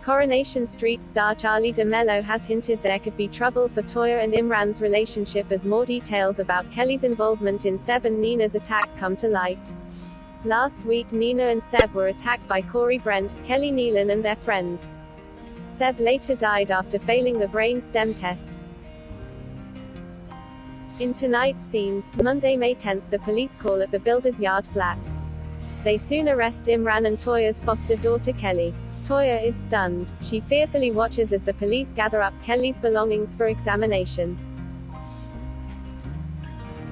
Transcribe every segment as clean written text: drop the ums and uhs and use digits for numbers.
Coronation Street star Charli D'Amelio has hinted there could be trouble for Toyah and Imran's relationship as more details about Kelly's involvement in Seb and Nina's attack come to light. Last week Nina and Seb were attacked by Corey Brent, Kelly Nealon and their friends. Seb later died after failing the brain stem tests. In tonight's scenes, Monday, May 10th, the police call at the Builder's Yard flat. They soon arrest Imran and Toyah's foster daughter Kelly. Toyah is stunned. She fearfully watches as the police gather up Kelly's belongings for examination.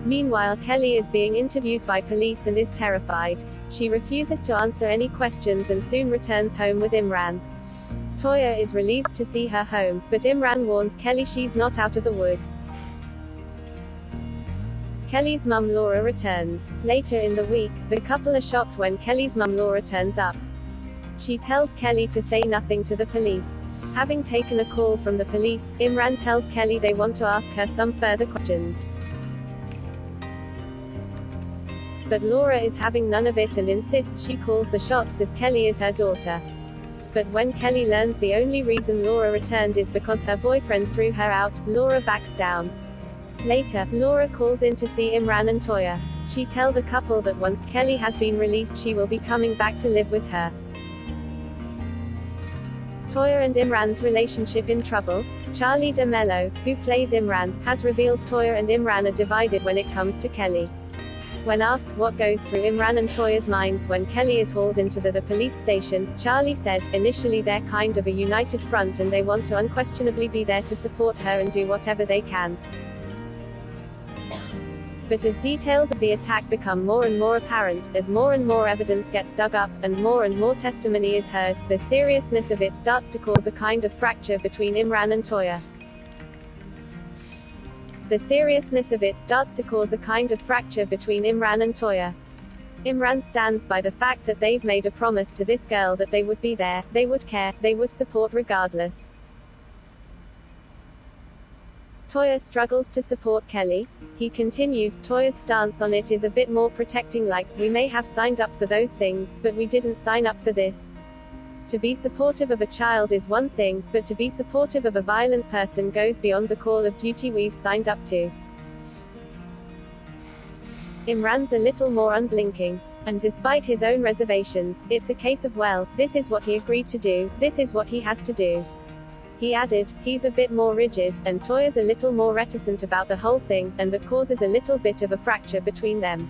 Meanwhile, Kelly is being interviewed by police and is terrified. She refuses to answer any questions and soon returns home with Imran. Toyah is relieved to see her home, but Imran warns Kelly she's not out of the woods. Kelly's mum Laura returns. Later in the week, the couple are shocked when Kelly's mum Laura turns up. She tells Kelly to say nothing to the police. Having taken a call from the police, Imran tells Kelly they want to ask her some further questions. But Laura is having none of it and insists she calls the shots as Kelly is her daughter. But when Kelly learns the only reason Laura returned is because her boyfriend threw her out, Laura backs down. Later, Laura calls in to see Imran and Toyah. She tells the couple that once Kelly has been released she will be coming back to live with her. Toyah and Imran's relationship in trouble? Charli D'Amelio, who plays Imran, has revealed Toyah and Imran are divided when it comes to Kelly. When asked what goes through Imran and Toyah's minds when Kelly is hauled into the police station, Charli said, initially they're kind of a united front and they want to unquestionably be there to support her and do whatever they can. But as details of the attack become more and more apparent, as more and more evidence gets dug up, and more testimony is heard, the seriousness of it starts to cause a kind of fracture between Imran and Toyah. The seriousness of it starts to cause a kind of fracture between Imran and Toyah. Imran stands by the fact that they've made a promise to this girl that they would be there, they would care, they would support regardless. Toyah struggles to support Kelly. He continued, Toyah's stance on it is a bit more protecting, like, we may have signed up for those things, but we didn't sign up for this. To be supportive of a child is one thing, but to be supportive of a violent person goes beyond the call of duty we've signed up to. Imran's a little more unblinking. And despite his own reservations, it's a case of, well, this is what he agreed to do, this is what he has to do. He added, he's a bit more rigid, and Toyah's a little more reticent about the whole thing, and that causes a little bit of a fracture between them.